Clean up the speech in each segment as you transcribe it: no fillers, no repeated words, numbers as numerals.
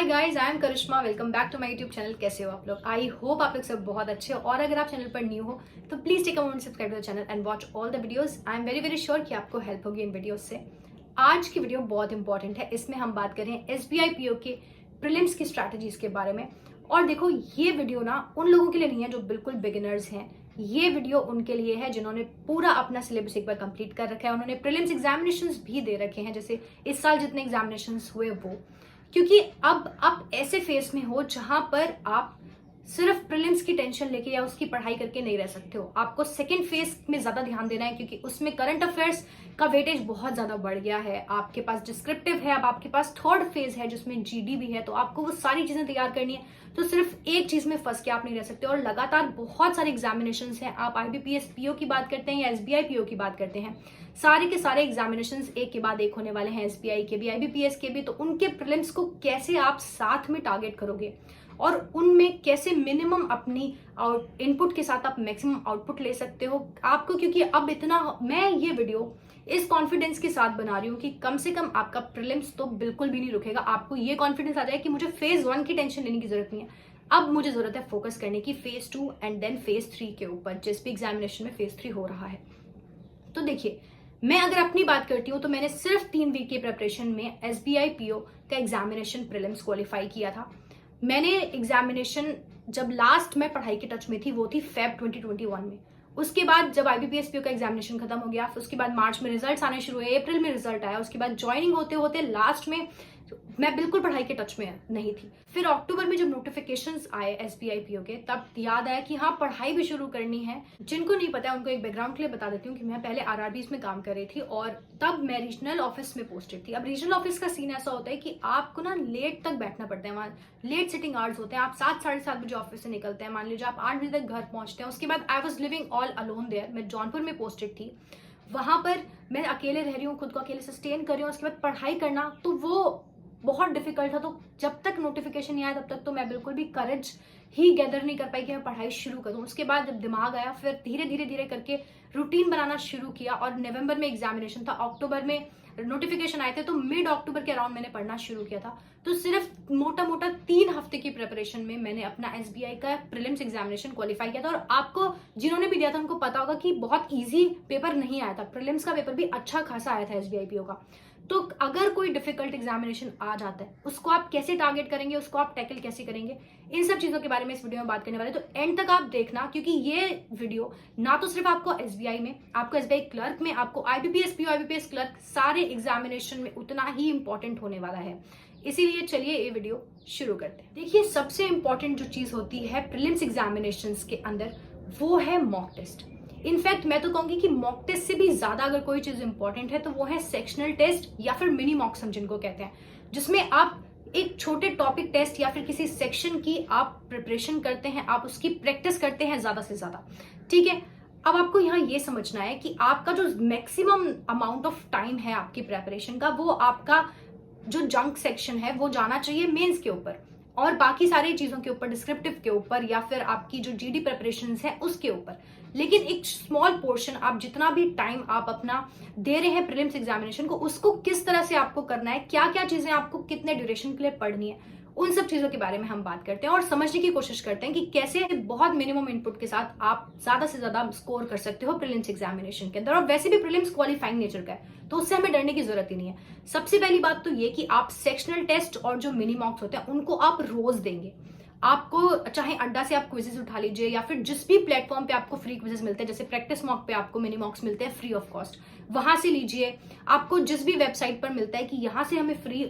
Hi guys, I am Karishma. Welcome back to my YouTube channel. कैसे हो आप लोग? आई होप आप लोग सब बहुत अच्छे हो। और अगर आप चैनल पर न्यू हो तो please take a moment, subscribe to the channel and watch all the videos. I am very very sure कि आपको हेल्प होगी इन वीडियोस से। आज की वीडियो बहुत इंपॉर्टेंट है। इसमें हम बात कर रहे हैं एसबीआई पीओ के प्रीलिम्स की स्ट्रैटेजीज के बारे में। और देखो, ये वीडियो ना उन लोगों के लिए नहीं है जो बिल्कुल बिगिनर्स हैं। ये वीडियो उनके लिए है जिन्होंने पूरा अपना सिलेबस एक बार कंप्लीट कर रखा है, उन्होंने प्रीलिम्स एग्जामिनेशंस भी दे रखे हैं, जैसे इस साल जितने एग्जामिनेशंस हुए वो। क्योंकि अब आप ऐसे फेज में हो जहां पर आप सिर्फ प्रीलिम्स की टेंशन लेके या उसकी पढ़ाई करके नहीं रह सकते हो। आपको सेकंड फेज में ज्यादा ध्यान देना है, क्योंकि उसमें करंट अफेयर्स का वेटेज बहुत ज्यादा बढ़ गया है। आपके पास डिस्क्रिप्टिव है, अब आपके पास थर्ड फेज है जिसमें जीडी भी है, तो आपको वो सारी चीजें तैयार करनी है। तो सिर्फ एक चीज में फंस के आप नहीं रह सकते। और लगातार बहुत सारे एग्जामिनेशंस हैं। आप आईबीपीएस पीओ की बात करते हैं या एसबीआई पीओ की बात करते हैं, सारे के सारे एग्जामिनेशंस एक के बाद एक होने वाले हैं। एसबीआई के भी, आईबीपीएस के भी। तो उनके प्रीलिम्स को कैसे आप साथ में टारगेट करोगे और उनमें कैसे मिनिमम अपनी इनपुट के साथ आप मैक्सिमम आउटपुट ले सकते हो आपको। क्योंकि अब इतना मैं ये वीडियो इस कॉन्फिडेंस के साथ बना रही हूँ कि कम से कम आपका प्रीलिम्स तो बिल्कुल भी नहीं रुकेगा। आपको ये कॉन्फिडेंस आ जाए कि मुझे फेज 1 की टेंशन लेने की जरूरत नहीं है, अब मुझे जरूरत है फोकस करने की फेज 2 एंड देन फेज 3 के ऊपर, जिस भी एग्जामिनेशन में फेज 3 हो रहा है। तो देखिए, मैं अगर अपनी बात करती हूँ तो मैंने सिर्फ 3 वीक की प्रिपरेशन में एसबीआई पीओ का एग्जामिनेशन प्रीलिम्स क्वालिफाई किया था। मैंने एग्जामिनेशन जब लास्ट में पढ़ाई के टच में थी वो थी फेब 2021 में। उसके बाद जब आईबीपीएस पीओ का एग्जामिनेशन खत्म हो गया, उसके बाद मार्च में रिजल्ट्स आने शुरू हुए, अप्रैल में रिजल्ट आया, उसके बाद ज्वाइनिंग होते होते लास्ट में मैं बिल्कुल पढ़ाई के टच में नहीं थी। फिर अक्टूबर में जब नोटिफिकेशंस आए एसबीआई पीओ के, तब याद आया कि हाँ, पढ़ाई भी शुरू करनी है। जिनको नहीं पता है उनको एक बैकग्राउंड के लिए बता देती हूँ कि मैं पहले आरआरबीज में काम कर रही थी और तब मैं रीजनल ऑफिस में पोस्टेड थी। अब रीजनल ऑफिस का सीन ऐसा होता है कि आपको ना लेट तक बैठना पड़ता है, वहाँ लेट सिटिंग आवर्स होते हैं। आप 7-7:30 बजे ऑफिस से निकलते हैं, मान लीजिए आप 8 बजे तक घर पहुंचते हैं। उसके बाद I was living all alone there. मैं जौनपुर में पोस्टेड थी, वहां पर मैं अकेले रह रही हूँ, खुद को अकेले सस्टेन कर रही हूँ। उसके बाद पढ़ाई करना तो वो बहुत डिफिकल्ट था। तो जब तक नोटिफिकेशन नहीं आया तब तक तो मैं बिल्कुल भी करेज ही गैदर नहीं कर पाई कि मैं पढ़ाई शुरू करूं। उसके बाद जब दिमाग आया, फिर धीरे धीरे धीरे करके रूटीन बनाना शुरू किया। और नवंबर में एग्जामिनेशन था, अक्टूबर में नोटिफिकेशन आए थे, तो मिड अक्टूबर के अराउंड मैंने पढ़ना शुरू किया था। तो सिर्फ मोटा मोटा 3 हफ्ते की प्रिपरेशन में मैंने अपना एसबीआई का प्रीलिम्स एग्जामिनेशन क्वालिफाई किया था। और आपको जिन्होंने भी दिया था उनको पता होगा कि बहुत ईजी पेपर नहीं आया था। प्रीलिम्स का पेपर भी अच्छा खासा आया था एसबीआई पीओ का। तो अगर कोई डिफिकल्ट एग्जामिनेशन आ जाता है, उसको आप कैसे टारगेट करेंगे, उसको आप टैकल कैसे करेंगे, इन सब चीजों के बारे में इस वीडियो में बात करने वाले। तो एंड तक आप देखना, क्योंकि ये वीडियो ना तो सिर्फ आपको एसबीआई में, आपको एसबीआई क्लर्क में, आपको आईबीपीएस पीओ, आईबीपीएस क्लर्क, सारे एग्जामिनेशन में उतना ही इंपॉर्टेंट होने वाला है। इसीलिए चलिए ये वीडियो शुरू करते हैं। देखिए, सबसे इंपॉर्टेंट जो चीज होती है प्रीलिम्स एग्जामिनेशन के अंदर, वो है मॉक टेस्ट। इनफैक्ट मैं तो कहूंगी कि मॉक टेस्ट से भी ज्यादा अगर कोई चीज इंपॉर्टेंट है तो वो है सेक्शनल टेस्ट या फिर मिनी मॉक्स हम जिनको कहते हैं, जिसमें आप एक छोटे टॉपिक टेस्ट या फिर किसी सेक्शन की आप प्रिपरेशन करते हैं, आप उसकी प्रैक्टिस करते हैं ज्यादा से ज्यादा। ठीक है, अब आपको यहाँ ये समझना है कि आपका जो मैक्सिमम अमाउंट ऑफ टाइम है आपकी प्रेपरेशन का, वो आपका जो जंक सेक्शन है वो जाना चाहिए मेंस के ऊपर, और बाकी सारी चीजों के ऊपर, डिस्क्रिप्टिव के ऊपर या फिर आपकी जो जीडी प्रिपरेशन है उसके ऊपर। लेकिन एक स्मॉल पोर्शन, आप जितना भी टाइम आप अपना दे रहे हैं प्रीलिम्स एग्जामिनेशन को, उसको किस तरह से आपको करना है, क्या क्या चीजें आपको कितने ड्यूरेशन के लिए पढ़नी है, उन सब चीजों के बारे में हम बात करते हैं और समझने की कोशिश करते हैं कि कैसे बहुत मिनिमम इनपुट के साथ आप ज्यादा से ज्यादा स्कोर कर सकते हो प्रीलिम्स एग्जामिनेशन के अंदर। और वैसे भी प्रीलिम्स क्वालिफाइंग नेचर का है, तो उससे हमें डरने की जरूरत ही नहीं है। सबसे पहली बात तो ये कि आप सेक्शनल टेस्ट और जो मिनी मॉक्स होते हैं उनको आप रोज देंगे। आपको चाहे अड्डा से आप क्विजेस उठा लीजिए या फिर जिस भी प्लेटफॉर्म पे आपको फ्री क्विजेस मिलते हैं, जैसे प्रैक्टिस मॉक पे आपको मिनी मॉक्स मिलते हैं फ्री ऑफ कॉस्ट, वहां से लीजिए। आपको जिस भी वेबसाइट पर मिलता है कि यहाँ से हमें फ्री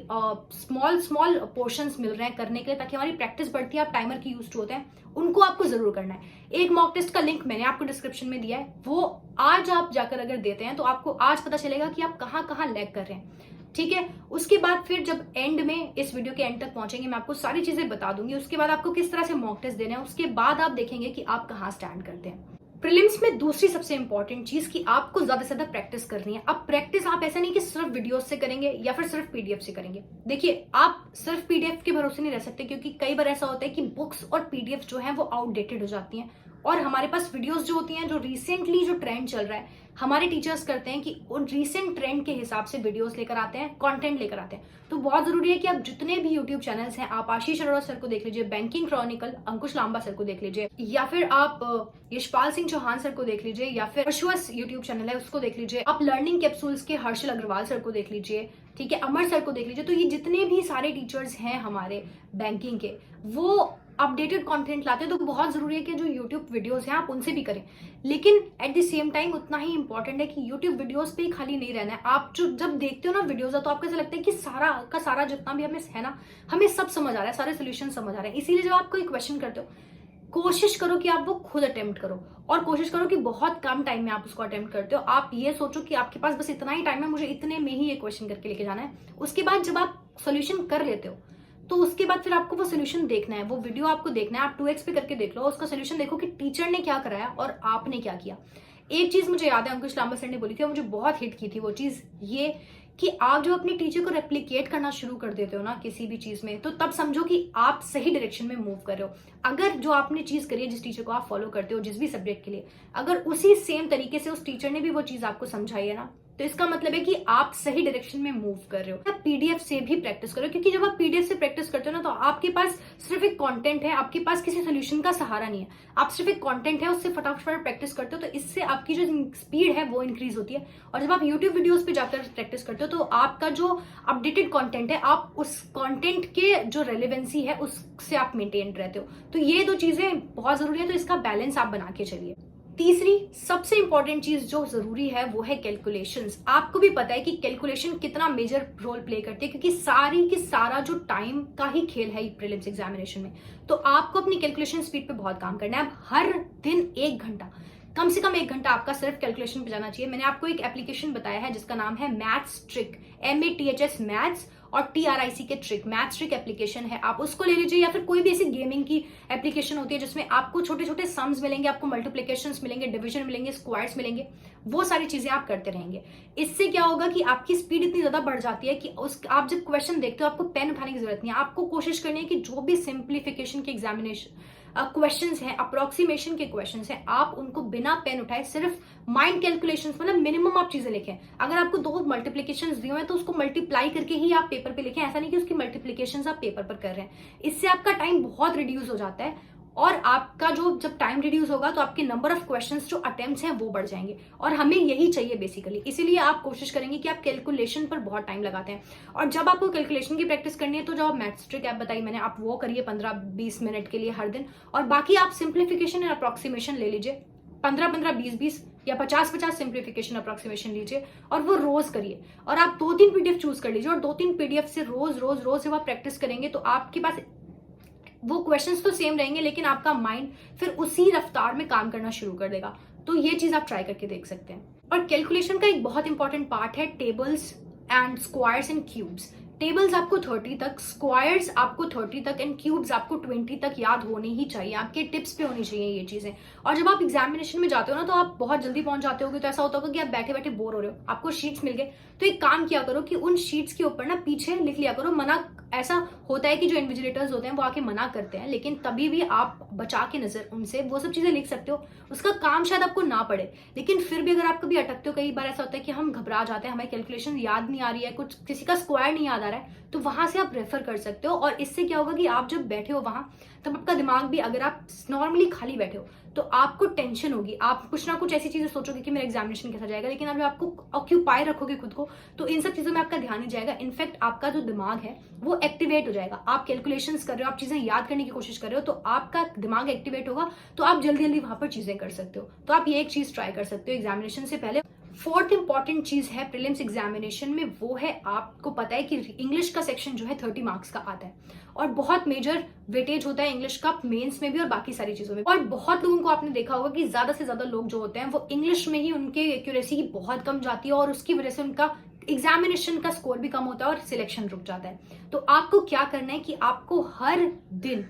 स्मॉल पोर्शंस मिल रहे हैं करने के लिए, ताकि हमारी प्रैक्टिस बढ़ती है, आप टाइमर की यूज टू होते हैं, उनको आपको जरूर करना है। एक मॉक टेस्ट का लिंक मैंने आपको डिस्क्रिप्शन में दिया है, वो आज आप जाकर अगर देते हैं तो आपको आज पता चलेगा कि आप कहाँ कहाँ लैग कर रहे हैं। ठीक है, उसके बाद फिर जब एंड में, इस वीडियो के एंड तक पहुंचेंगे, मैं आपको सारी चीजें बता दूंगी। उसके बाद आपको किस तरह से मॉक टेस्ट देना है, उसके बाद आप देखेंगे कि आप कहाँ स्टैंड करते हैं। प्रीलिम्स में दूसरी सबसे इंपॉर्टेंट चीज कि आपको ज्यादा से ज्यादा प्रैक्टिस करनी है। अब प्रैक्टिस आप ऐसा नहीं कि सिर्फ वीडियोस से करेंगे या फिर सिर्फ पीडीएफ से करेंगे। देखिए, आप सिर्फ पीडीएफ के भरोसे नहीं रह सकते, क्योंकि कई बार ऐसा होता है कि बुक्स और पीडीएफ जो है वो आउटडेटेड हो जाती हैं, और हमारे पास वीडियोस जो होती हैं, जो रिसेंटली जो ट्रेंड चल रहा है, हमारे टीचर्स करते हैं कि उन रिसेंट ट्रेंड के हिसाब से वीडियोस लेकर आते हैं, कंटेंट लेकर आते हैं। तो बहुत जरूरी है कि आप जितने भी यूट्यूब चैनल्स हैं, आप आशीष अरोड़ा सर को देख लीजिए, बैंकिंग क्रॉनिकल अंकुश लांबा सर को देख लीजिए, या फिर आप यशपाल सिंह चौहान सर को देख लीजिए, या फिर वर्चुअस यूट्यूब चैनल है उसको देख लीजिए, आप लर्निंग कैप्सूल्स के हर्षल अग्रवाल सर को देख लीजिए, ठीक है, अमर सर को देख लीजिए। तो ये जितने भी सारे टीचर्स हैं हमारे बैंकिंग के, वो अपडेटेड कंटेंट लाते हैं। तो बहुत जरूरी है कि जो यूट्यूब वीडियोस हैं आप उनसे भी करें, लेकिन एट द सेम टाइम उतना ही इंपॉर्टेंट है कि यूट्यूब वीडियोस पे ही खाली नहीं रहना है। आप जो जब देखते हो ना वीडियोस, तो आपको ऐसा लगता है कि सारा का सारा जितना भी हमें है ना, हमें सब समझ आ रहा है, सारे सोल्यूशन समझ आ रहे हैं। इसीलिए जब आप कोई क्वेश्चन करते हो, कोशिश करो कि आप वो खुद अटेम्प्ट करो, और कोशिश करो कि बहुत कम टाइम में आप उसको अटेम्प्ट करते हो। आप ये सोचो कि आपके पास बस इतना ही टाइम है, मुझे इतने में ही ये क्वेश्चन करके लेके जाना है। उसके बाद जब आप सोल्यूशन कर लेते हो, तो उसके बाद फिर आपको वो सोल्यूशन देखना है, वो वीडियो आपको देखना है। आप 2x पे करके देख लो, उसका सोल्यूशन देखो कि टीचर ने क्या कराया और आपने क्या किया। एक चीज मुझे याद है, अंकुश लांबा सर ने बोली थी और मुझे बहुत हिट की थी वो चीज, ये कि आप जो अपनी टीचर को रेप्लिकेट करना शुरू कर देते हो ना किसी भी चीज में, तो तब समझो कि आप सही डायरेक्शन में मूव कर रहे हो। अगर जो आपने चीज करी है, जिस टीचर को आप फॉलो करते हो जिस भी सब्जेक्ट के लिए, अगर उसी सेम तरीके से उस टीचर ने भी वो चीज आपको समझाई है ना, तो इसका मतलब है कि आप सही डायरेक्शन में मूव कर रहे हो। आप पीडीएफ से भी प्रैक्टिस करो, क्योंकि जब आप पीडीएफ से प्रैक्टिस करते हो ना, तो आपके पास सिर्फ एक कंटेंट है, आपके पास किसी सोल्यूशन का सहारा नहीं है, आप सिर्फ एक कंटेंट है, उससे फटाफट प्रैक्टिस करते हो। तो इससे आपकी जो स्पीड है वो इंक्रीज होती है। और जब आप यूट्यूब वीडियोस पे जाकर प्रैक्टिस करते हो, तो आपका जो अपडेटेड कंटेंट है, आप उस कंटेंट के जो रेलेवेंसी है उससे आप मेंटेन रहते हो। तो ये दो चीजें बहुत जरूरी है, तो इसका बैलेंस आप बना के चलिए। तीसरी सबसे इंपॉर्टेंट चीज जो जरूरी है वो है कैलकुलेशंस। आपको भी पता है कि कैलकुलेशन कितना मेजर रोल प्ले करती है, क्योंकि सारी की सारा जो टाइम का ही खेल है प्रीलिम्स एग्जामिनेशन में। तो आपको अपनी कैलकुलेशन स्पीड पे बहुत काम करना है। अब हर दिन 1 घंटा, कम से कम 1 घंटा आपका सिर्फ कैलकुलेशन पे जाना चाहिए। मैंने आपको एक एप्लीकेशन बताया है जिसका नाम है मैथ्स ट्रिक, MATHS मैथ्स, और TRIC के ट्रिक, मैथ्स ट्रिक एप्लीकेशन है, आप उसको ले लीजिए। या फिर कोई भी ऐसी गेमिंग की एप्लीकेशन होती है जिसमें आपको छोटे छोटे सम्स मिलेंगे, आपको मल्टीप्लिकेशंस मिलेंगे, डिवीजन मिलेंगे, स्क्वायर्स मिलेंगे, वो सारी चीजें आप करते रहेंगे। इससे क्या होगा कि आपकी स्पीड इतनी ज्यादा बढ़ जाती है कि आप जब क्वेश्चन देखते हो आपको पेन उठाने की जरूरत नहीं है। आपको कोशिश करनी है कि जो भी सिंप्लीफिकेशन के एग्जामिनेशन क्वेश्चंस हैं, अप्रोक्सीमेशन के क्वेश्चंस हैं, आप उनको बिना पेन उठाए सिर्फ माइंड कैलकुलेशंस, मतलब मिनिमम आप चीजें लिखें। अगर आपको 2 मल्टीप्लिकेशंस दिए हैं तो उसको मल्टीप्लाई करके ही आप पेपर पे लिखें, ऐसा नहीं कि उसकी मल्टीप्लिकेशंस आप पेपर पर कर रहे हैं। इससे आपका टाइम बहुत रिड्यूस हो जाता है, और आपका जो जब टाइम रिड्यूस होगा तो आपके नंबर ऑफ क्वेश्चंस जो अटेम्प्ट्स हैं वो बढ़ जाएंगे, और हमें यही चाहिए बेसिकली। इसीलिए आप कोशिश करेंगे कि आप कैलकुलेशन पर बहुत टाइम लगाते हैं। और जब आपको कैलकुलेशन की प्रैक्टिस करनी है, तो जो मैथ्स ट्रिक ऐप बताई मैंने, आप वो करिए 15-20 मिनट के लिए हर दिन। और बाकी आप सिंप्लीफिकेशन एंड अप्रोक्सीमेशन ले लीजिए, 15-15, 20-20 या 50-50 सिंप्लीफिकेशन अप्रोक्सीमेशन लीजिए, और वो रोज करिए। और आप 2-3 PDF चूज कर लीजिए, और 2-3 PDF से रोज रोज रोज जब आप प्रैक्टिस करेंगे तो आपके पास वो क्वेश्चंस तो सेम रहेंगे, लेकिन आपका माइंड फिर उसी रफ्तार में काम करना शुरू कर देगा। तो ये चीज आप ट्राई करके देख सकते हैं। और कैलकुलेशन का एक बहुत इंपॉर्टेंट पार्ट है tables and squares and cubes. Tables आपको 30 तक, स्क्वायर्स आपको 30 तक, एंड क्यूब्स आपको 20 तक याद होने ही चाहिए। आपके टिप्स पे होनी चाहिए ये चीजें। और जब आप एग्जामिनेशन में जाते हो ना, तो आप बहुत जल्दी पहुंच जाते होगे, तो ऐसा होता होगा कि आप बैठे बैठे बोर हो रहे हो, आपको शीट्स मिल गए, तो एक काम किया करो कि उन शीट्स के ऊपर ना पीछे लिख लिया करो मना। ऐसा होता है कि जो इन्विजिलेटर्स होते हैं वो आके मना करते हैं, लेकिन तभी भी आप बचा के नजर उनसे वो सब चीजें लिख सकते हो। उसका काम शायद आपको ना पड़े, लेकिन फिर भी अगर आप कभी अटकते हो, कई बार ऐसा होता है कि हम घबरा जाते हैं, हमें कैलकुलेशन याद नहीं आ रही है, कुछ किसी का स्क्वायर नहीं याद आ रहा है, तो वहां से आप रेफर कर सकते हो। और इससे क्या होगा कि आप जब बैठे हो वहां, तब आपका दिमाग भी, अगर आप नॉर्मली खाली बैठे हो तो आपको टेंशन होगी, आप कुछ ना कुछ ऐसी चीजें सोचोगे कि मेरा एग्जामिनेशन कैसा जाएगा, लेकिन अगर आपको ऑक्यूपाई रखोगे खुद को, तो इन सब चीजों में आपका ध्यान नहीं जाएगा। इनफैक्ट आपका जो दिमाग है वो एक्टिवेट हो जाएगा। आप कैलकुलेशंस कर रहे हो, आप चीजें याद करने की कोशिश कर रहे हो, तो आपका दिमाग एक्टिवेट होगा, तो आप जल्दी जल्दी वहां पर चीजें कर सकते हो। तो आप ये एक चीज ट्राई कर सकते हो एग्जामिनेशन से पहले। 4th इंपॉर्टेंट चीज है प्रीलिम्स एग्जामिनेशन में, वो है आपको पता है कि इंग्लिश का सेक्शन जो है 30 मार्क्स का आता है, और बहुत मेजर वेटेज होता है इंग्लिश का मेंस में भी और बाकी सारी चीजों में। और बहुत लोगों को आपने देखा होगा कि ज्यादा से ज्यादा लोग जो होते हैं वो इंग्लिश में ही उनके एक्यूरेसी बहुत कम जाती है, और उसकी वजह से उनका एग्जामिनेशन का स्कोर भी कम होता है और सिलेक्शन रुक जाता है। तो आपको क्या करना है कि आपको हर दिन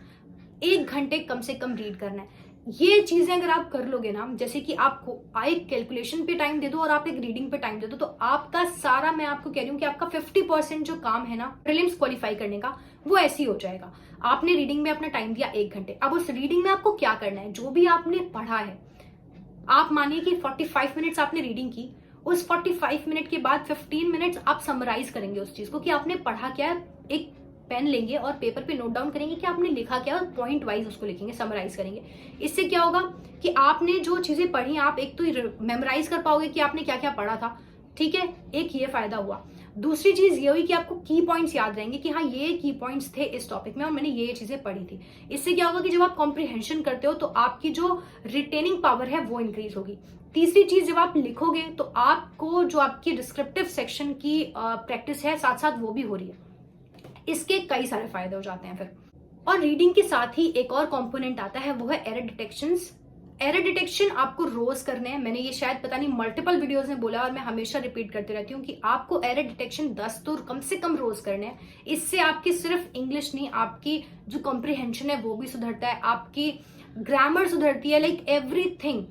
1 घंटे कम से कम रीड करना है। ये चीजें अगर आप कर लोगे ना, जैसे कि आपको एक कैलकुलेशन पे टाइम दे दो और आप एक रीडिंग पे टाइम दे दो, तो आपका सारा, मैं आपको कह रही हूँ कि आपका 50% जो काम है ना प्रीलिम्स क्वालिफाई करने का, वो ऐसे ही हो जाएगा। आपने रीडिंग में अपना टाइम दिया 1 घंटे, अब उस रीडिंग में आपको क्या करना है, जो भी आपने पढ़ा है, आप मानिए कि 45 मिनट्स आपने रीडिंग की, उस 45 मिनट के बाद 15 मिनट्स आप समराइज करेंगे उस चीज को कि आपने पढ़ा क्या है। एक पेन लेंगे और पेपर पे नोट डाउन करेंगे कि आपने लिखा क्या, और पॉइंट वाइज उसको लिखेंगे, समराइज करेंगे। इससे क्या होगा कि आपने जो चीजें पढ़ी, आप एक तो मेमोराइज कर पाओगे कि आपने क्या क्या पढ़ा था, ठीक है, एक ये फायदा हुआ। दूसरी चीज ये हुई कि आपको की पॉइंट्स याद रहेंगे कि हाँ ये की पॉइंट्स थे इस टॉपिक में और मैंने ये चीजें पढ़ी थी। इससे क्या होगा कि जब आप कॉम्प्रिहेंशन करते हो तो आपकी जो रिटेनिंग पावर है वो इंक्रीज होगी। तीसरी चीज, जब आप लिखोगे तो आपको जो आपकी डिस्क्रिप्टिव सेक्शन की प्रैक्टिस है साथ साथ वो भी हो रही है। इसके कई सारे फायदे हो जाते हैं फिर। और रीडिंग के साथ ही एक और कंपोनेंट आता है, वो है एरर डिटेक्शन। एरर डिटेक्शन आपको रोज करने हैं। मैंने ये शायद पता नहीं मल्टीपल वीडियोस में बोला और मैं हमेशा रिपीट करती रहती हूँ कि आपको एरर डिटेक्शन 10 तो कम से कम रोज करने हैं। इससे आपकी सिर्फ इंग्लिश नहीं, आपकी जो कॉम्प्रिहेंशन है वो भी सुधरता है, आपकी ग्रामर सुधरती है, लाइक एवरीथिंग।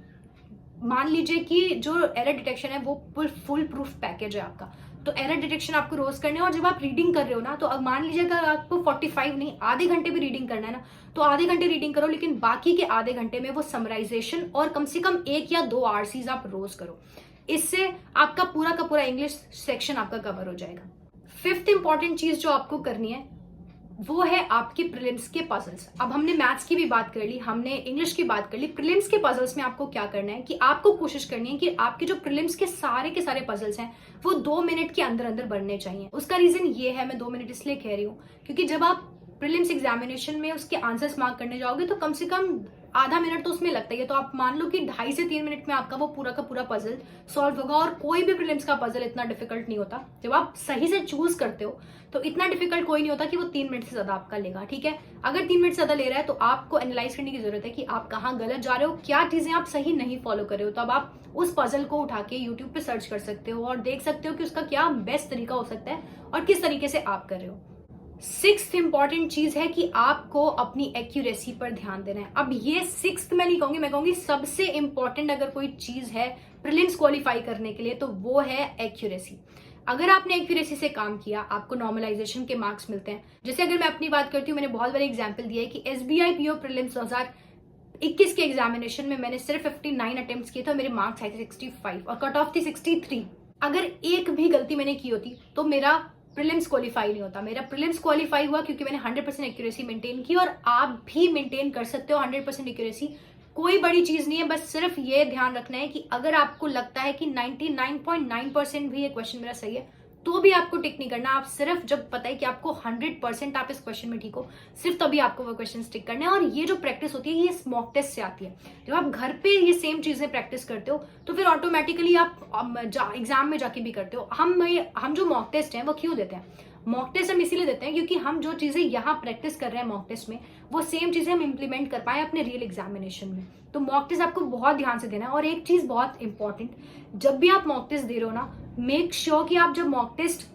मान लीजिए कि जो एरर डिटेक्शन है वो फुल प्रूफ पैकेज है आपका। तो एरर डिटेक्शन आपको रोज करने हैं। और जब आप रीडिंग कर रहे हो ना, तो अब मान लीजिए अगर आपको 45 नहीं आधे घंटे भी रीडिंग करना है ना, तो आधे घंटे रीडिंग करो, लेकिन बाकी के आधे घंटे में वो समराइजेशन और कम से कम 1 या 2 आरसीज आप रोज करो। इससे आपका पूरा का पूरा इंग्लिश सेक्शन आपका कवर हो जाएगा। फिफ्थ इंपॉर्टेंट चीज जो आपको करनी है वो है आपके प्रीलिम्स के पजल्स। अब हमने मैथ्स की भी बात कर ली, हमने इंग्लिश की बात कर ली। प्रीलिम्स के पजल्स में आपको क्या करना है कि आपको कोशिश करनी है कि आपके जो प्रीलिम्स के सारे पजल्स हैं वो 2 मिनट के अंदर अंदर बनने चाहिए। उसका रीजन ये है, मैं 2 मिनट इसलिए कह रही हूँ क्योंकि जब आप प्रीलिम्स एग्जामिनेशन में उसके आंसर्स मार्क करने जाओगे तो कम से कम आधा मिनट तो उसमें लगता ही है। तो आप मान लो कि 2.5 से 3 मिनट में आपका वो पूरा का पूरा पजल सॉल्व होगा। और कोई भी प्रीलिम्स का पजल इतना डिफिकल्ट नहीं होता, जब आप सही से चूज करते हो तो इतना डिफिकल्ट कोई नहीं होता कि वो 3 मिनट से ज्यादा आपका लेगा, ठीक है। अगर 3 मिनट से ज्यादा ले रहा है तो आपको एनालाइज करने की जरूरत है कि आप कहाँ गलत जा रहे हो, क्या चीजें आप सही नहीं फॉलो कर रहे हो। तो अब आप उस पजल को उठा के यूट्यूब पे सर्च कर सकते हो और देख सकते हो कि उसका क्या बेस्ट तरीका हो सकता है और किस तरीके से आप कर रहे हो। 6th इंपॉर्टेंट चीज है कि आपको अपनी एक्यूरेसी पर ध्यान देना है। अब ये 6th मैं नहीं कहूंगी, मैं कहूंगी सबसे इंपॉर्टेंट अगर कोई चीज है प्रीलिम्स क्वालिफाई करने के लिए तो वो है एक्यूरेसी। अगर आपने एक्यूरेसी से काम किया, आपको नॉर्मलाइजेशन के मार्क्स मिलते हैं। जैसे अगर मैं अपनी बात करती हूँ, मैंने बहुत बड़ी एग्जाम्पल दिया है कि SBI PO प्रीलिम्स 2021 के एग्जामिनेशन में मैंने सिर्फ 59 अटेम्प्ट्स किए थे, मेरे मार्क्स आए थे 65 और कट ऑफ थी 63। अगर एक भी गलती मैंने की होती तो मेरा प्रीलिम्स क्वालिफाई नहीं होता। मेरा प्रीलिम्स क्वालिफाई हुआ क्योंकि मैंने 100% एक्यूरेसी मेंटेन की। और आप भी मेंटेन कर सकते हो 100% एक्यूरेसी, कोई बड़ी चीज नहीं है। बस सिर्फ ये ध्यान रखना है कि अगर आपको लगता है कि 99.9% भी ये क्वेश्चन मेरा सही है तो भी आपको टिक नहीं करना। आप सिर्फ जब पता है कि आपको 100% आप इस क्वेश्चन में ठीक हो, सिर्फ तभी आपको वो क्वेश्चन टिक करना है। और ये जो प्रैक्टिस होती है ये मॉक टेस्ट से आती है। जब आप घर पे ये सेम चीजें प्रैक्टिस करते हो तो फिर ऑटोमेटिकली आप एग्जाम में जाके भी करते हो। हम जो मॉक टेस्ट है वो क्यों देते हैं? मॉक टेस्ट हम इसीलिए देते हैं क्योंकि हम जो चीजें यहाँ प्रैक्टिस कर रहे हैं मॉक टेस्ट में, वो सेम चीजें हम इंप्लीमेंट कर पाए अपने रियल एग्जामिनेशन में। तो मॉक टेस्ट आपको बहुत ध्यान से देना है। और एक चीज बहुत इंपॉर्टेंट, जब भी आप मॉक टेस्ट दे रहे हो ना, मेक श्योर कि आप जब मॉक टेस्ट,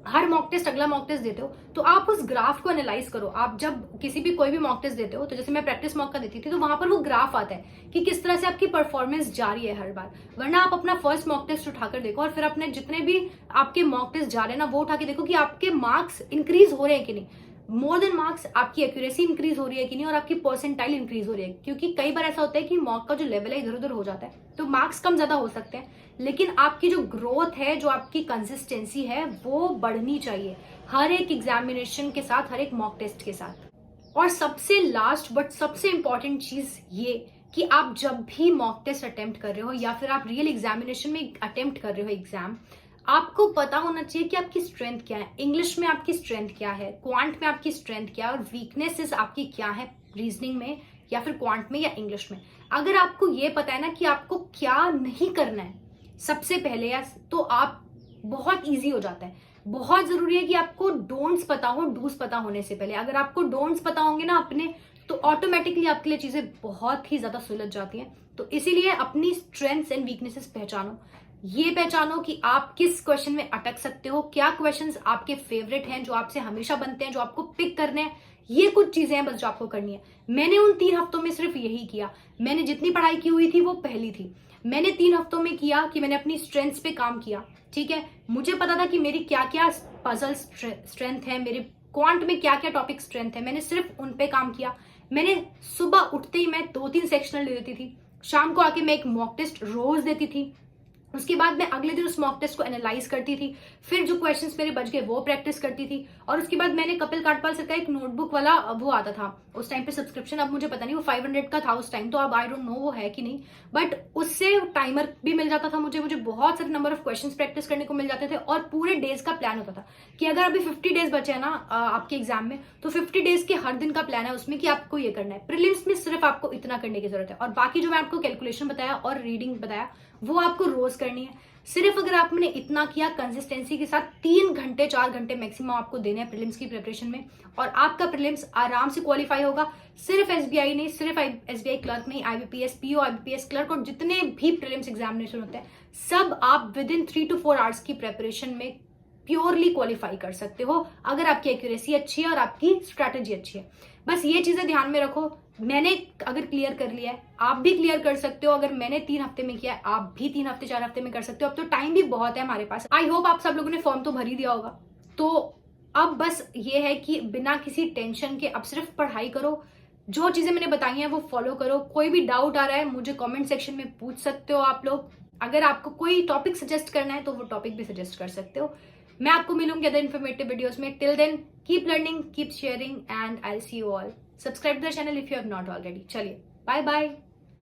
हर मॉक टेस्ट अगला मॉक टेस्ट देते हो तो आप उस ग्राफ को एनालाइज करो। आप जब किसी भी कोई भी मॉक टेस्ट देते हो, तो जैसे मैं प्रैक्टिस मॉक का देती थी तो वहां पर वो ग्राफ आता है कि किस तरह से आपकी परफॉर्मेंस जा रही है हर बार। वरना आप अपना फर्स्ट मॉक टेस्ट उठाकर देखो और फिर अपने जितने भी आपके मॉक टेस्ट जा रहे हैं ना वो उठा के देखो कि आपके मार्क्स इंक्रीज हो रहे हैं कि नहीं। मोर देन मार्क्स, आपकी एक्यूरेसी इंक्रीज हो रही है कि नहीं और आपकी परसेंटाइल इंक्रीज हो रही है। क्योंकि कई बार ऐसा होता है कि मॉक का जो लेवल है इधर उधर हो जाता है तो मार्क्स कम ज्यादा हो सकते हैं, लेकिन आपकी जो ग्रोथ है, जो आपकी कंसिस्टेंसी है वो बढ़नी चाहिए हर एक एग्जामिनेशन के साथ, हर एक मॉक टेस्ट के साथ। और सबसे लास्ट बट सबसे इंपॉर्टेंट चीज ये कि आप जब भी मॉक टेस्ट अटेम्प्ट कर रहे हो या फिर आप रियल एग्जामिनेशन में अटेम्प्ट कर रहे हो एग्जाम, आपको पता होना चाहिए कि आपकी स्ट्रेंथ क्या है। इंग्लिश में आपकी स्ट्रेंथ क्या है, क्वांट में आपकी स्ट्रेंथ क्या है और वीकनेसेस आपकी क्या है, रीजनिंग में या फिर क्वांट में या इंग्लिश में। अगर आपको ये पता है ना कि आपको क्या नहीं करना है सबसे पहले, या तो आप बहुत इजी हो जाता है। बहुत जरूरी है कि आपको डोंट्स पता हो डूज पता होने से पहले। अगर आपको डोंट्स पता होंगे ना अपने, तो ऑटोमेटिकली आपके लिए चीजें बहुत ही ज्यादा सुलझ जाती हैं। तो इसीलिए अपनी स्ट्रेंथ्स एंड वीकनेसेस पहचानो। ये पहचानो कि आप किस क्वेश्चन में अटक सकते हो, क्या क्वेश्चंस आपके फेवरेट हैं जो आपसे हमेशा बनते हैं, जो आपको पिक करने हैं। ये कुछ चीजें हैं बस जो आपको करनी है। मैंने उन 3 हफ्तों में सिर्फ यही किया। मैंने जितनी पढ़ाई की हुई थी वो पहली थी। मैंने 3 हफ्तों में किया कि मैंने अपनी स्ट्रेंथ्स पे काम किया, ठीक है। मुझे पता था कि मेरी क्या क्या पजल स्ट्रेंथ है, मेरे क्वांट में क्या क्या टॉपिक स्ट्रेंथ है, मैंने सिर्फ उन पे काम किया। मैंने सुबह उठते ही मैं 2-3 सेक्शनल ले लेती थी, शाम को आके मैं एक मॉक टेस्ट रोज देती थी। उसके बाद मैं अगले दिन उस मॉक टेस्ट को एनालाइज करती थी, फिर जो क्वेश्चंस मेरे बच गए वो प्रैक्टिस करती थी। और उसके बाद मैंने कपिल काटपाल सर का एक नोटबुक वाला वो आता था उस टाइम पे सब्सक्रिप्शन, अब मुझे पता नहीं वो 500 का था उस टाइम, तो अब आई डोंट नो वो है कि नहीं, बट उससे टाइमर भी मिल जाता था मुझे बहुत सारे नंबर ऑफ क्वेश्चन प्रैक्टिस करने को मिल जाते थे। और पूरे डेज का प्लान होता था कि अगर अभी 50 डेज बचे हैं ना आपके एग्जाम में, तो 50 डेज के हर दिन का प्लान है उसमें कि आपको ये करना है। प्रीलिम्स में सिर्फ आपको इतना करने की जरूरत है, और बाकी जो मैं आपको कैलकुलेशन बताया और रीडिंग बताया वो आपको रोज करनी है। सिर्फ अगर आपने इतना किया कंसिस्टेंसी के साथ, 3 घंटे 4 घंटे मैक्सिमम आपको देने हैं प्रीलिम्स की प्रिपरेशन में, और आपका प्रीलिम्स आराम से क्वालिफाई होगा। सिर्फ एसबीआई नहीं, सिर्फ एसबीआई क्लर्क नहीं, आईबीपीएस पीओ, आईबीपीएस क्लर्क और जितने भी प्रीलिम्स एग्जामिनेशन होते हैं सब आप विद इन 3 to 4 आवर्स की प्रेपरेशन में प्योरली क्वालिफाई कर सकते हो, अगर आपकी एक्यूरेसी अच्छी है और आपकी स्ट्रैटेजी अच्छी है। बस ये चीजें ध्यान में रखो। मैंने अगर क्लियर कर लिया है, आप भी क्लियर कर सकते हो। अगर मैंने 3 हफ्ते में किया है, आप भी 3 हफ्ते 4 हफ्ते में कर सकते हो। अब तो टाइम भी बहुत है हमारे पास। आई होप आप सब लोगों ने फॉर्म तो भर ही दिया होगा। तो अब बस ये है कि बिना किसी टेंशन के अब सिर्फ पढ़ाई करो, जो चीजें मैंने बताई हैं वो फॉलो करो। कोई भी डाउट आ रहा है मुझे कमेंट सेक्शन में पूछ सकते हो आप लोग। अगर आपको कोई टॉपिक सजेस्ट करना है तो वो टॉपिक भी सजेस्ट कर सकते हो। मैं आपको मिलूंगी अदर इन्फॉर्मेटिव वीडियोस में। Till then keep learning, keep sharing and I will see you all. Subscribe the channel if you have not already. चलिए बाय बाय।